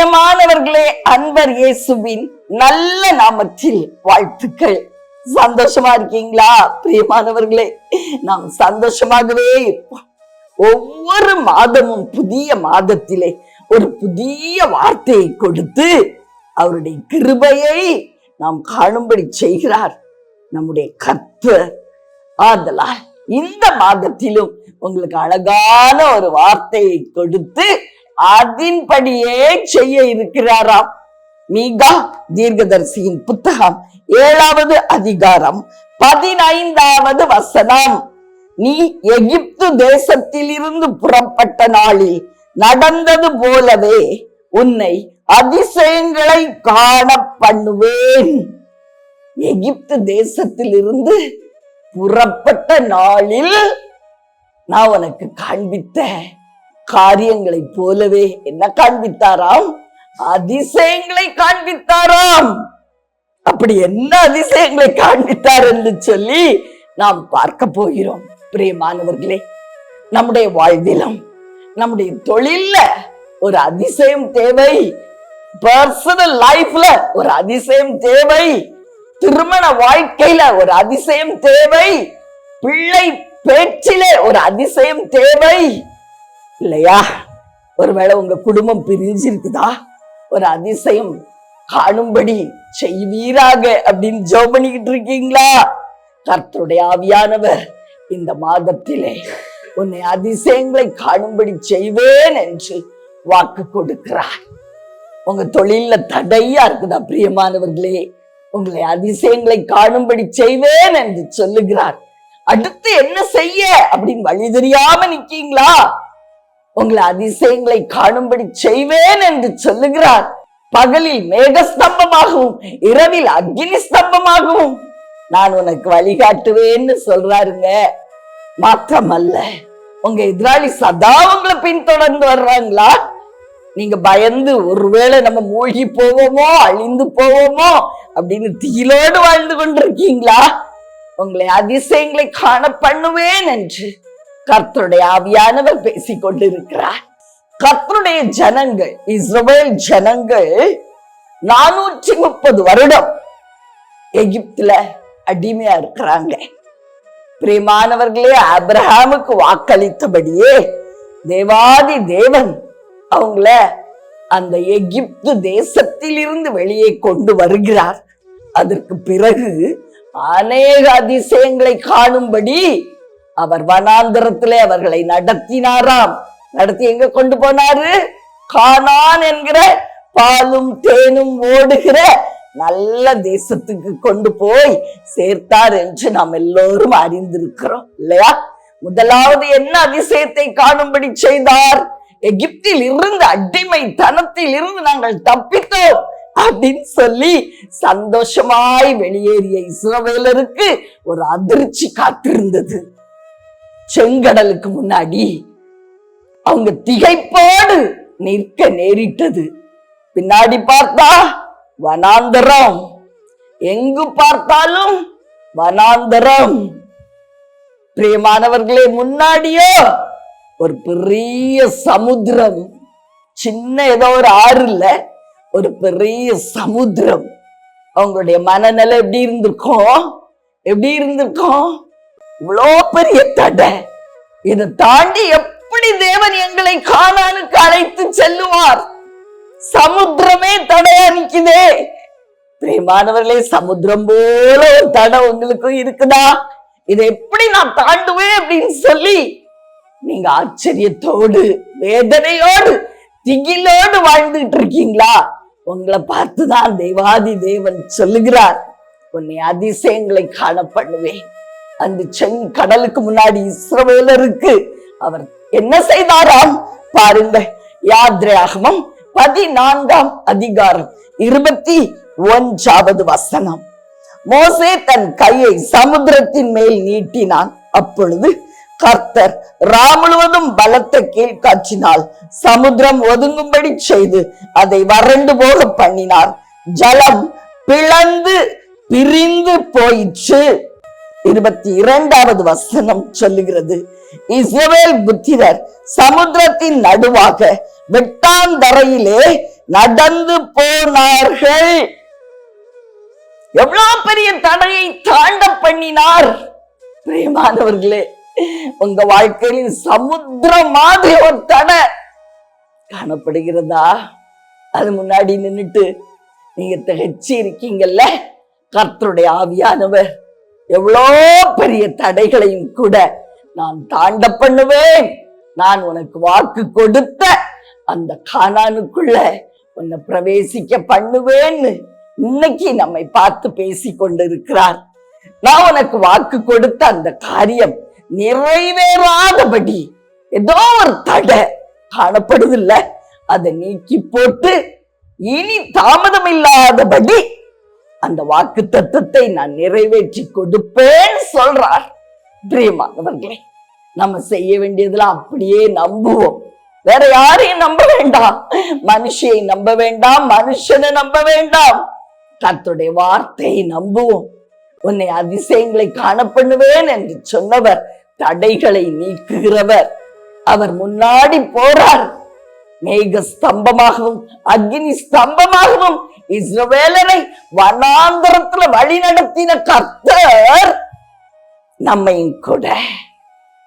பிரியமானவர்களே, அன்பர் இயேசுவின் நல்ல நாமத்தில் வாழ்த்துக்கள். சந்தோஷமா இருக்கீங்களா? பிரியமானவர்களே, நாம் சந்தோஷமாகவே இருப்போம். ஒவ்வொரு மாதமும் புதிய மாதத்திலே ஒரு புதிய வார்த்தையை கொடுத்து அவருடைய கிருபையை நாம் காணும்படி செய்கிறார் நம்முடைய கர்த்தர். ஆதலால் இந்த மாதத்திலும் உங்களுக்கு அழகான ஒரு வார்த்தையை கொடுத்து அதன்படியே செய்ய இருக்கிறாராம். மீகா தீர்க்கதரிசியின் புத்தகம் 7வது அதிகாரம் 15வது வசனம். நீ எகிப்து தேசத்தில் இருந்து புறப்பட்ட நாளில் நடந்தது போலவே உன்னை அதிசயங்களை காண பண்ணுவேன். எகிப்து தேசத்தில் இருந்து புறப்பட்ட நாளில் நான் உனக்கு காண்பித்த காரியங்களை போலவே என்ன காண்பித்தாராம்? அதிசயங்களை காண்பித்தாராம். அப்படி என்ன அதிசயங்களை காண்பித்தார் என்று சொல்லி நாம் பார்க்க போகிறோம். பிரியமானவர்களே, நம்முடைய வாழ்விலும் நம்முடைய தொழில்ல ஒரு அதிசயம் தேவை, பர்சனல் லைஃப்ல ஒரு அதிசயம் தேவை, திருமண வாழ்க்கையில ஒரு அதிசயம் தேவை, பிள்ளை பேச்சில ஒரு அதிசயம் தேவை இல்லையா? ஒருவேளை உங்க குடும்பம் பிரிஞ்சிருக்குதா? ஒரு அதிசயம் காணும்படி செய்வீராக அப்படின்னு ஜெபம் பண்ணிக்கிட்டு இருக்கீங்களா? கர்த்தருடைய ஆவியானவர் இந்த மாதத்திலே உன்னை அதிசயங்களை காணும்படி செய்வேன் என்று வாக்கு கொடுக்கிறார். உங்க தொழில தடையா இருக்குதா? பிரியமானவர்களே, உங்களை அதிசயங்களை காணும்படி செய்வேன் என்று சொல்லுகிறார். அடுத்து என்ன செய்ய அப்படின்னு வழி தெரியாம நிக்கீங்களா? உங்களை அதிசயங்களை காணும்படி செய்வேன் என்று சொல்லுகிறார். பகலில் மேகஸ்தம்பமாகவும் இரவில் அக்னி ஸ்தம்பமாகவும் நான் உனக்கு வழிகாட்டுவேன்னு சொல்றாருங்க. மாத்திரமல்ல, உங்க எதிராளி சதா உங்களை பின்தொடர்ந்து வர்றாங்களா? நீங்க பயந்து ஒருவேளை நம்ம மூழ்கி போவோமோ, அழிந்து போவோமோ அப்படின்னு தீயிலோடு வாழ்ந்து கொண்டிருக்கீங்களா? உங்களை அதிசயங்களை காண பண்ணுவேன் என்று கர்த்தருடைய ஆவியானவர் பேசிக் கொண்டிருக்கிறார். கர்த்தருடைய ஜனங்கள், இஸ்ரவேல் ஜனங்கள் 430 வருடம் எகிப்துல அடிமையா இருக்கிறாங்க. பிரியமானவர்களே, ஆபிரகாமுக்கு வாக்களித்தபடியே தேவாதி தேவன் அவங்கள அந்த எகிப்து தேசத்தில் இருந்து வெளியே கொண்டு வருகிறார். அதற்கு பிறகு அநேக அதிசயங்களை காணும்படி அவர் வனாந்தரத்திலே அவர்களை நடத்தினாராம். நடத்தி எங்க கொண்டு போனாரு? கானான் என்கிற பாலும் தேனும் ஓடுகிற நல்ல தேசத்துக்கு கொண்டு போய் சேர்த்தார் என்று நாம் எல்லோரும் அறிந்திருக்கிறோம் இல்லையா? முதலாவது என்ன அதிசயத்தை காணும்படி செய்தார்? எகிப்தில் இருந்து, அடிமை தனத்தில் இருந்து நாங்கள் தப்பித்தோம் அப்படின்னு சொல்லி சந்தோஷமாய் வெளியேறிய இஸ்ரவேலருக்கு ஒரு அதிர்ச்சி காத்திருந்தது. செங்கடலுக்கு முன்னாடி அவங்க திகைப்போடு நிற்க நேரிட்டது. பின்னாடி பார்த்தா வனாந்தரம், எங்கு பார்த்தாலும் வனாந்தரம். பிரியமானவர்களே, முன்னாடியோ ஒரு பெரிய சமுத்திரம், சின்ன ஏதோ ஒரு ஆறு இல்ல, ஒரு பெரிய சமுத்திரம். அவங்களுடைய மனநிலை எப்படி இருந்திருக்கும்? எப்படி இருந்திருக்கும்? இவ்வளோ பெரிய தடை, இதை தாண்டி எப்படி தேவன் எங்களை கானானுக்கு அழைத்து செல்லுவார்? சமுத்திரமே தடையா நிக்குதே. பிரியமானவர்களே, சமுத்திரம் போல ஒரு தடை உங்களுக்கும் இருக்குதா? இதை எப்படி நான் தாண்டுவேன் அப்படின்னு சொல்லி நீங்க ஆச்சரியத்தோடு, வேதனையோடு, திகிலோடு வாழ்ந்துட்டு இருக்கீங்களா? உங்களை பார்த்துதான் தேவாதி தேவன் சொல்லுகிறார், உன்னை அதிசயங்களை காண பண்ணுவேன். அந்த செங்கடலுக்கு முன்னாடி இஸ்ரவேலருக்கு அவர் என்ன செய்தாராம் பாருங்க. யாத்ராகமம் 14ஆம் அதிகாரம் 21வது வசனம். மோசே தன் கையை சமுத்திரத்தின் மேல் நீட்டினான். அப்பொழுது கர்த்தர் முழுவதும் பலத்த கீழ்காற்றினால் சமுத்திரம் ஒதுங்கும்படி செய்து அதை வறண்டு போக பண்ணினார். ஜலம் பிளந்து பிரிந்து போயிற்று. 22வது வசனம் சொல்லுகிறது, இஸ்ரவேல் புத்திரர் சமுத்திரத்தின் நடுவாக வெட்டாந்தரையிலே நடந்து போனார்கள். எவ்வளவு பெரிய தடையை தாண்ட பண்ணினார். பிரியமானவர்களே, உங்க வாழ்க்கையில் சமுத்திரம் மாதிரி ஒரு தடை காணப்படுகிறதா? அது முன்னாடி நின்னுட்டு நீங்க திகைச்சு இருக்கீங்கல்ல. கர்த்தருடைய ஆவியானவர் எவ்வளோ பெரிய தடைகளையும் கூட நான் தாண்ட பண்ணுவேன், நான் உனக்கு வாக்கு கொடுத்த அந்த கானானுக்குள்ள உன்னை பிரவேசிக்க பண்ணுவேன்னு இன்னைக்கு நம்மை பார்த்து பேசி கொண்டிருக்கிறார். நான் உனக்கு வாக்கு கொடுத்த அந்த காரியம் நிறைவேறாதபடி ஏதோ ஒரு தடை காணப்படுதில்ல, அதை நீக்கி போட்டு இனி தாமதம் இல்லாதபடி அந்த வாக்கு தத்தத்தை நான் நிறைவேற்றி கொடுப்பேன் சொல்றார். பிரியமானவர்களே, நம்ம செய்ய வேண்டியதெல்லாம் அப்படியே நம்புவோம். வேற யாரையும் நம்ப வேண்டாம், மனுஷியை நம்ப வேண்டாம், மனுஷனை நம்ப வேண்டாம். கர்த்தருடைய வார்த்தையை நம்புவோம். உன்னை அதிசயங்களை காண பண்ணுவேன் என்று சொன்னவர் தடைகளை நீக்குகிறவர். அவர் முன்னாடி போறார். மேக ஸ்தம்பமாகவும் அக்னி ஸ்தம்பமாகவும் இஸ்ரவேலரை வனாந்தரத்துல வழி நடத்தின கர்த்தர் நம்மையும் கூட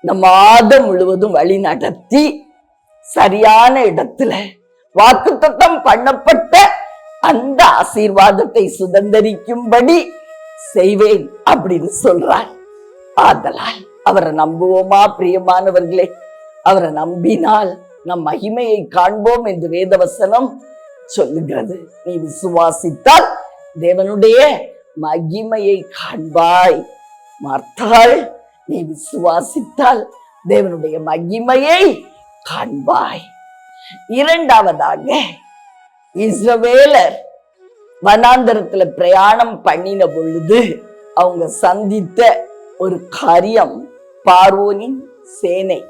நம் மாதம் முழுவதும் வழி நடத்தி சரியான இடத்துல வாக்குத்தத்தம் பண்ணப்பட்ட அந்த ஆசீர்வாதத்தை சுதந்தரிக்கும்படி செய்வேன் அப்படின்னு சொல்றார். ஆதலால் அவரை நம்புவோமா பிரியமானவர்களே? அவரை நம்பினால் நம் மகிமையை காண்போம் என்று வேதவசனம் சொல்லுகிறது. நீ விசுவாசித்தால் தேவனுடைய மகிமையை காண்பாய். மார்த்தாள், நீ விசுவாசித்தால் தேவனுடைய மகிமையை காண்பாய். இரண்டாவதாக, இஸ்ரவேலர் வனாந்தரத்துல பிரயாணம் பண்ணின பொழுது அவங்க சந்தித்த ஒரு காரியம் பார்வோனின் சேனை.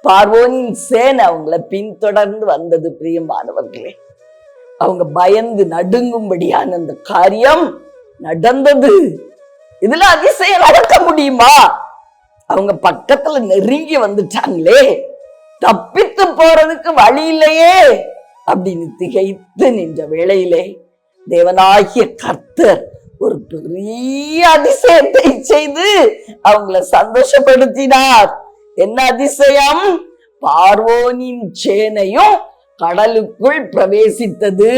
பார்வோனின் சேனை அவங்களை பின்தொடர்ந்து வந்தது. பிரியமானவர்களே, அவங்க பயந்து நடுங்கும்படியான அந்த காரியம் நடந்தது. இதுல அதிசயம் நடக்க முடியுமா? அவங்க பக்கத்துல நெருங்கி வந்துட்டாங்களே, தப்பித்து போறதுக்கு வழி இல்லையே அப்படின்னு திகைத்து நின்ற வேளையிலே தேவனாகிய கர்த்தர் ஒரு பெரிய அதிசயத்தை செய்து அவங்கள சந்தோஷப்படுத்தினார். என்ன அதிசயம்? பார்வோனின் சேனையும் கடலுக்குள் பிரவேசித்தது.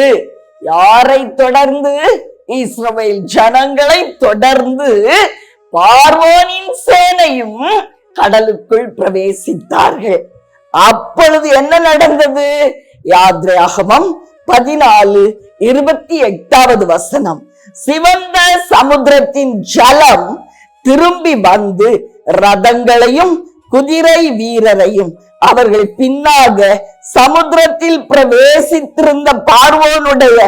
யாரை தொடர்ந்து? இஸ்ரவேல் ஜனங்களை தொடர்ந்து பார்வோனின் சேனையும் கடலுக்குள் பிரவேசித்தார்கள். அப்பொழுது என்ன நடந்தது? யாத்ராகமம் 14:28 சிவந்த சமுத்திரத்தின் ஜலம் திரும்பி வந்து ரதங்களையும் குதிரை வீரரையும் அவர்கள் பின்னாக சமுத்திரத்தில் பிரவேசித்திருந்த பார்வோனுடைய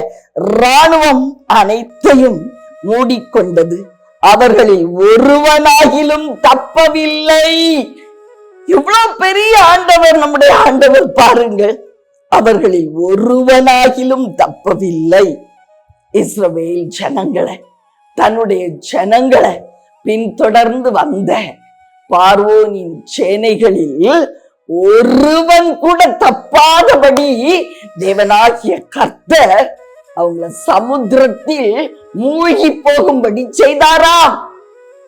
இராணுவம் அனைத்தையும் மூடிக்கொண்டது. அவர்களில் ஒருவனாகிலும் தப்பவில்லை. இவ்வளவு பெரிய ஆண்டவர் நம்முடைய ஆண்டவர் பாருங்கள். அவர்களில் ஒருவனாகிலும் தப்பவில்லை. இஸ்ரவேல் ஜனங்களை, தன்னுடைய ஜனங்களை பின்தொடர்ந்து வந்த பார்வோனின் சேனைகளில் ஒருவன் கூட தப்பாதபடி தேவனாகிய கர்த்தர் அவங்கள சமுத்திரத்தில் மூழ்கி போகும்படி செய்தாராம்.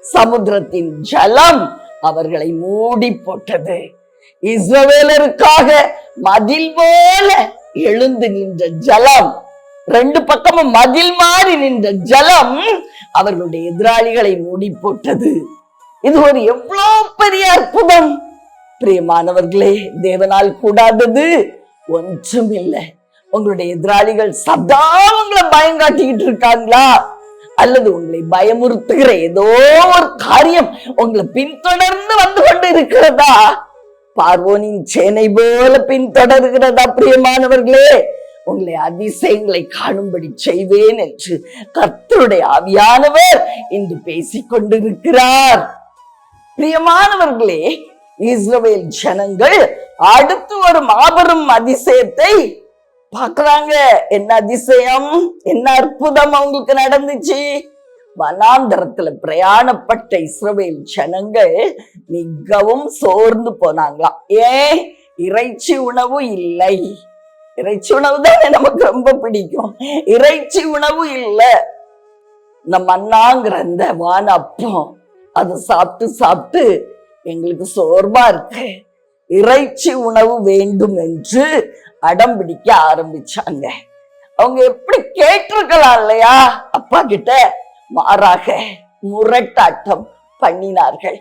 சமுத்திரத்தின் ஜலம் அவர்களை மூடி போட்டது. இஸ்ரவேலருக்காக மதில் போல எழுந்து நின்ற ஜலம், ரெண்டு பக்கமும் மதில் மாறி நின்ற ஜலம் அவர்களுடைய எதிராளிகளை மூடி போட்டது. இது ஒரு எவ்வளவு பெரிய அற்புதம்! பிரியமானவர்களே, தேவனால் கூடாதது ஒன்றும் இல்லை. உங்களுடைய எதிராளிகள் சதா உங்களை பயங்காட்டிக்கிட்டு இருக்காங்களா? அல்லது உங்களை பயமுறுத்துகிற ஏதோ ஒரு காரியம் உங்களை பின்தொடர்ந்து வந்து கொண்டு இருக்கிறதா? பார்வோனின் சேனை போல பின்தொடர்கிறதா? பிரியமானவர்களே, உங்களை அதிசயங்களை காணும்படி செய்வேன் என்று கர்த்தருடைய ஆவியானவர் இன்று பேசிக் கொண்டிருக்கிறார். பிரியமானவர்களே, இஸ்ரவேல் ஜனங்கள் அடுத்து ஒரு மாபெரும் அதிசயத்தை பார்க்கறாங்க. என்ன அதிசயம், என்ன அற்புதம் அவங்களுக்கு நடந்துச்சு? வனாந்தரத்துல பிரயாணப்பட்ட இஸ்ரவேல் ஜனங்கள் மிகவும் சோர்ந்து போனாங்களாம். ஏன்? இறைச்சி உணவு இல்லை, இறைச்சி உணவு தானே நமக்கு ரொம்ப பிடிக்கும். இறைச்சி உணவு இல்ல, இந்த மன்னாங்கிற அந்த வான அப்பம் அதை சாப்பிட்டு சாப்பிட்டு எங்களுக்கு சோர்வா இருக்கு, இறைச்சி உணவு வேண்டும் என்று அடம் பிடிக்க ஆரம்பிச்சாங்க. அவங்க எப்படி கேட்டிருக்கலாம் இல்லையா அப்பா கிட்ட? மாறாக முரட்டாட்டம் பண்ணினார்கள்.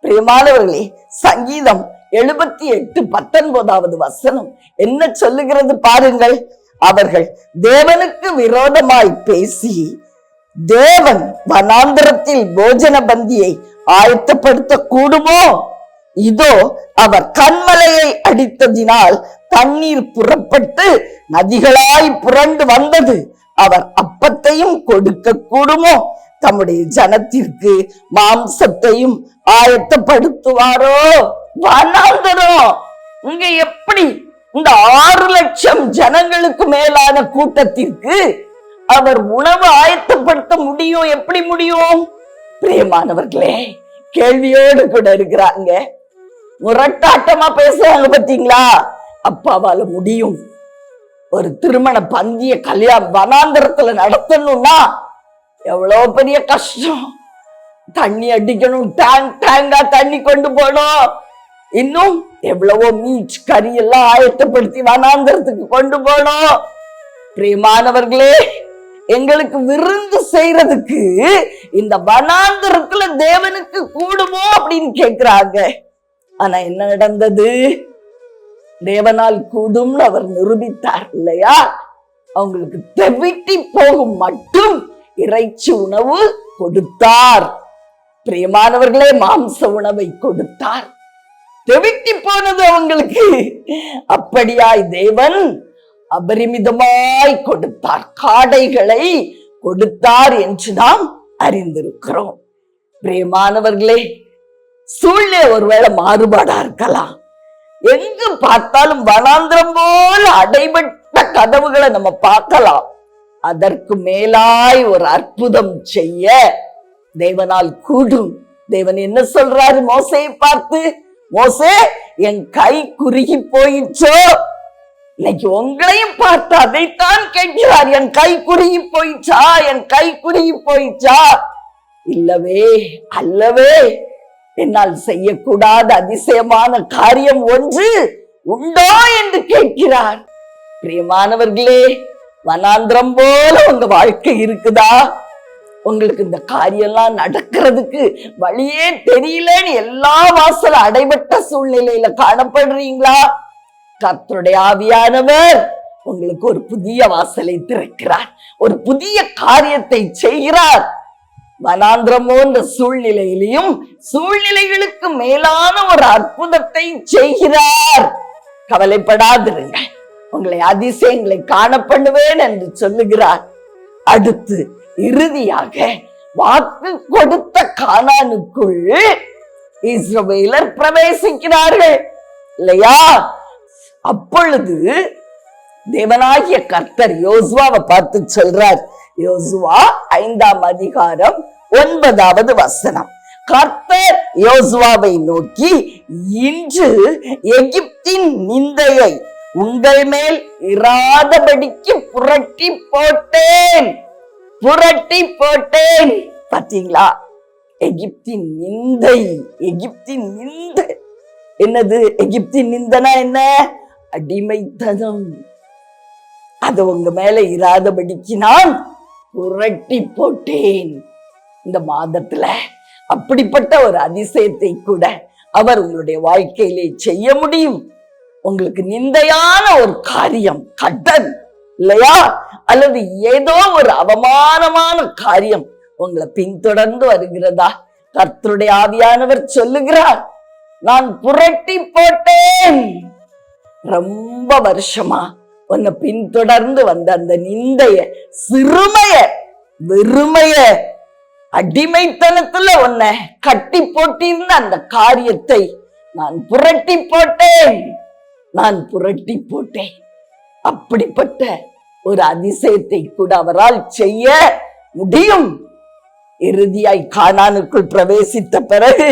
பிரியமானவர்களே, சங்கீதம் 78:19 வசனம் என்ன சொல்லுகிறது பாருங்கள். அவர்கள் தேவனுக்கு விரோதமாய் பேசி தேவன் வனாந்தரத்தில் போஜன பந்தியை ஆயத்தப்படுத்த கூடுமோ? இதோ அவர் கன்மலையை அடித்ததினால் தண்ணீர் புறப்பட்டு நதிகளாய் புரண்டு வந்தது. அவர் அப்பத்தையும் கொடுக்க கூடுமோ? தம்முடைய ஜனத்திற்கு மாம்சத்தையும் ஆயத்தப்படுத்துவாரோ? வனாந்தரம் இங்க எப்படி இந்த 6 லட்சம் ஜனங்களுக்கு மேலான கூட்டத்திற்கு அவர் உணவு ஆயத்தப்படுத்த முடியும்? எப்படி முடியும்? பிரியமானவர்களே, கேள்வியோடு கூட இருக்கிறாங்க, முரட்டாட்டமா பேசுறாங்க பாத்தீங்களா? அப்பாவால முடியும். ஒரு திருமண பந்திய கல்யாணம் வனாந்தரத்துல நடத்தணும்னா எவ்வளவு பெரிய கஷ்டம். தண்ணி அடிக்கணும், டேங்கா தண்ணி கொண்டு போனோம், இன்னும் எவ்வளவோ மீட் கறி எல்லாம் ஆயத்தப்படுத்தி வனாந்தரத்துக்கு கொண்டு போனோம். பிரியமானவர்களே, எங்களுக்கு விருந்து செய்யறதுக்கு இந்த வனாந்தரத்துல தேவனுக்கு கூடுமோ அப்படின்னு கேட்கிறாங்க. ஆனா என்ன நடந்தது? தேவனால் கூடும்னு அவர் நிரூபித்தார் இல்லையா? அவங்களுக்கு தெவிட்டி போகும் மட்டும் இறைச்சி உணவு கொடுத்தார். பிரியமானவர்களே, மாம்ச உணவை கொடுத்தார். தெவிட்டி போனது அவங்களுக்கு. அப்படியாய் தேவன் அபரிமிதமாய் கொடுத்தார், காடைகளை கொடுத்தார் என்று நாம் அறிந்திருக்கிறோம். பிரியமானவர்களே, சூழ்நிலை ஒருவேளை மாறுபாடா இருக்கலாம். எங்கு பார்த்தாலும் வனாந்திரம் போல அடைபட்ட கதவுகளை நம்ம பார்க்கலாம். அதற்கு மேலாய் ஒரு அற்புதம் செய்ய தேவனால் கூடும். தேவன் என்ன சொல்றாரு மோசேயை பார்த்து? மோசே, என் கை குறுகி போயிற்றோ? இன்னைக்கு உங்களையும் பார்த்து அதைத்தான் கேட்கிறார். என் கை குறுகி போயிச்சா? என் கை குறுகி போயிச்சா? இல்லவே அல்லவே, என்னால் செய்யக்கூடாத அதிசயமான காரியம் ஒன்று உண்டோ என்று கேட்கிறார். பிரியமானவர்களே, வனாந்திரம் போல உங்க வாழ்க்கை இருக்குதா? உங்களுக்கு இந்த காரியம்லாம் நடக்கிறதுக்கு வழியே தெரியலன்னு எல்லா வாசல அடைபட்ட சூழ்நிலையில காணப்படுறீங்களா? கர்த்தருடைய ஆவியானவர் உங்களுக்கு ஒரு புதிய வாசலை திறக்கிறார், ஒரு புதிய காரியத்தை செய்கிறார். வனாந்திரம் போன்ற சூழ்நிலையிலையும் சூழ்நிலைகளுக்கு மேலான ஒரு அற்புதத்தை செய்கிறார். கவலைப்படாதிருங்க, உங்களை அதிசயங்களை காண பண்ணுவேன் என்று சொல்லுகிறார். அடுத்து இறுதியாக வாக்கு கொடுத்த கானானுக்குள் இஸ்ரவேலர் பிரவேசிக்கிறார்கள் இல்லையா? அப்பொழுது தேவனாகிய கர்த்தர் யோசுவாவை பார்த்து சொல்றார். யோசுவா 5ஆம் அதிகாரம் 9வது வசனம். கர்த்தர் யோசுவாவை நோக்கி, இன்று எகிப்தின் நிந்தையை உங்கள் மேல் இராதபடிக்கு புரட்டி போட்டேன். புரட்டி போட்டேன். பாத்தீங்களா? எகிப்தின் நிந்தை. எகிப்தின் நிந்தை என்னது? எகிப்தின் நிந்தனா என்ன? அடிமைத்தனம். அது உங்க மேல இராதபடிக்கு நான் புரட்டி போட்டேன். இந்த மாதத்துல அப்படிப்பட்ட ஒரு அதிசயத்தை கூட அவர் உங்களுடைய வாழ்க்கையிலே செய்ய முடியும். உங்களுக்கு நிந்தையான ஒரு காரியம், கடன் இல்லையா, அல்லது ஏதோ ஒரு அவமானமான காரியம் உங்களை பின்தொடர்ந்து வருகிறதா? கர்த்தருடைய ஆவியானவர் சொல்லுகிறார், நான் புரட்டி போட்டேன். ரொம்ப வருஷமா உன்னை பின்தொடர்ந்து வந்த அந்த நிந்தைய, சிறுமைய, வெறுமைய, அடிமைத்தனத்துல உன்னை கட்டி போட்டிருந்த அந்த காரியத்தை நான் புரட்டி போட்டேன். நான் புரட்டி போட்டேன். அப்படிப்பட்ட ஒரு அதிசயத்தை கூட அவரால் செய்ய முடியும். இறுதியாய் கானானுக்குள் பிரவேசித்த பிறகு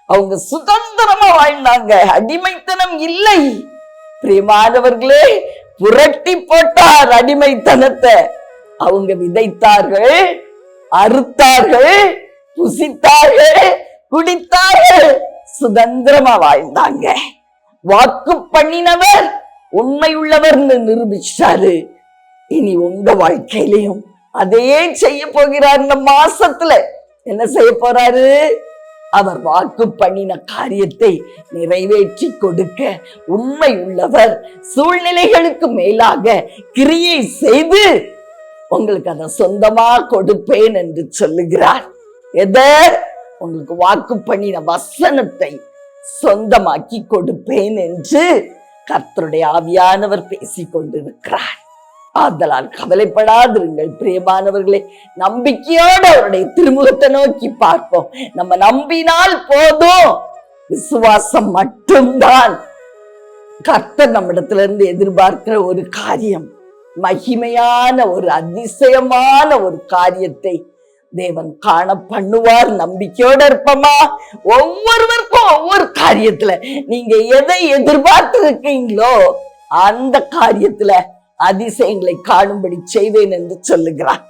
அவங்க சுதந்திரமா வாழ்ந்தாங்க, அடிமைத்தனம் இல்லை. பிரியமானவர்களே, புரட்டி போட்டார் அடிமைத்தனத்தை. அவங்க விதைத்தார்கள், அறுத்தார்கள், புசித்தார்கள், குடித்தார்கள், சுதந்திரமா வாழ்ந்தாங்க. வாக்கு பண்ணினவர் உண்மை உள்ளவர்னு நிரூபிச்சாரு. இனி உங்க வாழ்க்கையிலையும் அதையே செய்ய போகிறார். இந்த மாசத்துல என்ன செய்ய போறாரு? அவர் வாக்கு பண்ணின காரியத்தை நிறைவேற்றி கொடுக்க உண்மை உள்ளவர். சூழ்நிலைகளுக்கு மேலாக கிரியை செய்து உங்களுக்கு அதை சொந்தமா கொடுப்பேன் என்று சொல்லுகிறார். உங்களுக்கு வாக்கு பண்ணின வசனத்தை சொந்தமாக்கி கொடுப்பேன் என்று கர்த்தருடைய ஆவியானவர் பேசிக் கொண்டிருக்கிறார். ஆதலால் கவலைப்படாதிருங்கள் பிரியமானவர்களே. நம்பிக்கையோடு அவருடைய திருமுகத்தை நோக்கி பார்ப்போம். நம்ம நம்பினால் போதும். விசுவாசம் மட்டும்தான் கர்த்தர் நம்மிடத்துல இருந்து எதிர்பார்க்கிற ஒரு காரியம். மகிமையான ஒரு அதிசயமான ஒரு காரியத்தை தேவன் காண பண்ணுவார். நம்பிக்கையோட இருப்போமா? ஒவ்வொருவருக்கும் ஒவ்வொரு காரியத்துல நீங்க எதை எதிர்பார்த்து இருக்கீங்களோ அந்த காரியத்துல அதிசயங்களை காணும்படி செய்வேன் என்று சொல்லுகிறார்.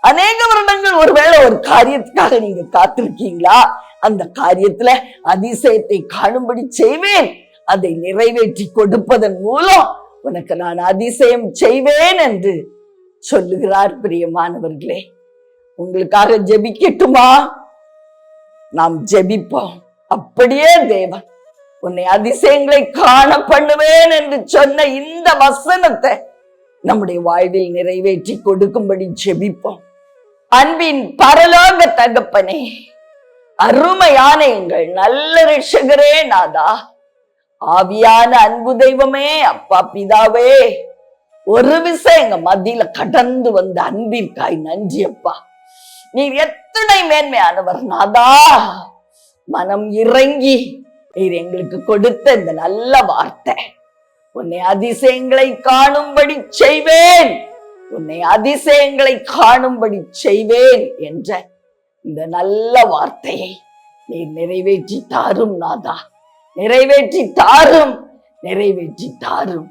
அநேக வருடங்கள் ஒருவேளை ஒரு காரியத்துக்காக நீங்க காத்திருக்கீங்களா? அந்த காரியத்துல அதிசயத்தை காணும்படி செய்வேன். அதை நிறைவேற்றி கொடுப்பதன் மூலம் உனக்கு நான் அதிசயம் செய்வேன் என்று சொல்லுகிறார். பிரியமானவர்களே, உங்களுக்காக ஜெபிக்கட்டுமா? நாம் ஜெபிப்போம். அப்படியே தேவன் உன்னை அதிசயங்களை காண பண்ணுவேன் என்று சொன்ன இந்த வசனத்தை நம்முடைய வாழ்வில் நிறைவேற்றி கொடுக்கும்படி ஜெபிப்போம். அன்பின் பரலோக தகப்பனே, அருமையான எங்கள் நல்ல இரட்சகரே நாதா, ஆவியான அன்பு தெய்வமே, அப்பா பிதாவே, ஒரு விஷயம் எங்க மத்தியில கடந்து வந்த அன்பிற்காய் நன்றி அப்பா. நீர் எத்தனை மேன்மையானவர் நாதா. மனம் இறங்கி நீர் எங்களுக்கு கொடுத்த இந்த நல்ல வார்த்தை, உன்னை அதிசயங்களை காணும்படி செய்வேன், உன்னை அதிசயங்களை காணும்படி செய்வேன் என்ற இந்த நல்ல வார்த்தையை நீர் நிறைவேற்றி தாரும் நாதா. நிறைவேற்றி தாரும், நிறைவேற்றி தாரும்.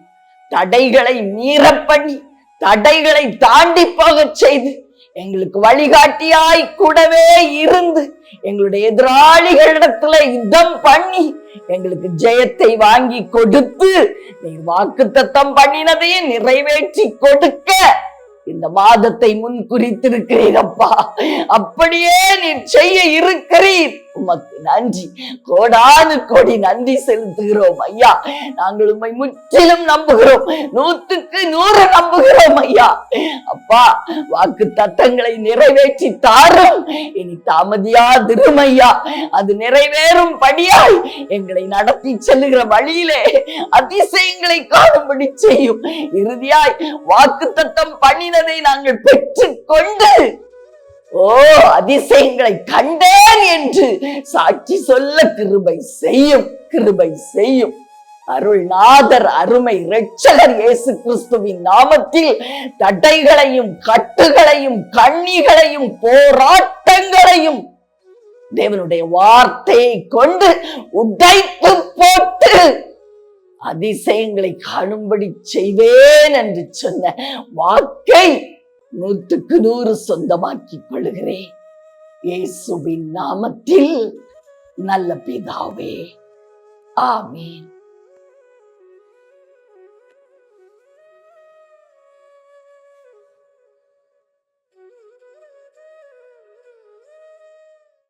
தடைகளை மீற பண்ணி, தடைகளை தாண்டி போக செய்து, எங்களுக்கு வழிகாட்டியாய் கூடவே இருந்து, எங்களுடைய எதிராளிகளிடத்துல யுத்தம் பண்ணி எங்களுக்கு ஜெயத்தை வாங்கி கொடுத்து, நீர் வாக்குத்தத்தம் பண்ணினதையும் நிறைவேற்றி கொடுக்க இந்த மாதத்தை முன் குறித்திருக்கிறீரப்பா. அப்படியே நீர் செய்ய இருக்கிறீர். உமக்கு நன்றி, கோடானு கோடி நன்றி செலுத்துகிறோம் ஐயா. நாங்கள் உம்மை முற்றிலும் நம்புகிறோம், 100க்கு 100 நம்புகிறோம் ஐயா. அப்பா, வாக்கு தத்தங்களை நிறைவேற்றி தாரும். இனி தாமதியாதிரும் ஐயா. அது நிறைவேறும் படியாய் எங்களை நடத்தி செல்லுகிற வழியிலே அதிசயங்களை காணும்படி செய்யும். இறுதியாய் வாக்கு தத்தம் பண்ணினதை நாங்கள் பெற்றுக் கொண்டு அதிசயங்களை கண்டேன் என்று சாட்சி சொல்ல கிருபை செய்யும், கிருபை செய்யும். அருள்நாதர் அருமை இரட்சகர் இயேசு கிறிஸ்துவின் நாமத்தில் தடைகளையும் கட்டுகளையும் கண்ணிகளையும் போராட்டங்களையும் தேவனுடைய வார்த்தையை கொண்டு உடைத்து போட்டு அதிசயங்களை காணும்படி செய்வேன் என்று சொன்ன வாக்கை 100க்கு 100 சொந்தமாக்கிக் கொள்கிறேன். இயேசுவின் நாமத்தில் நல்ல பிதாவே, ஆமென்.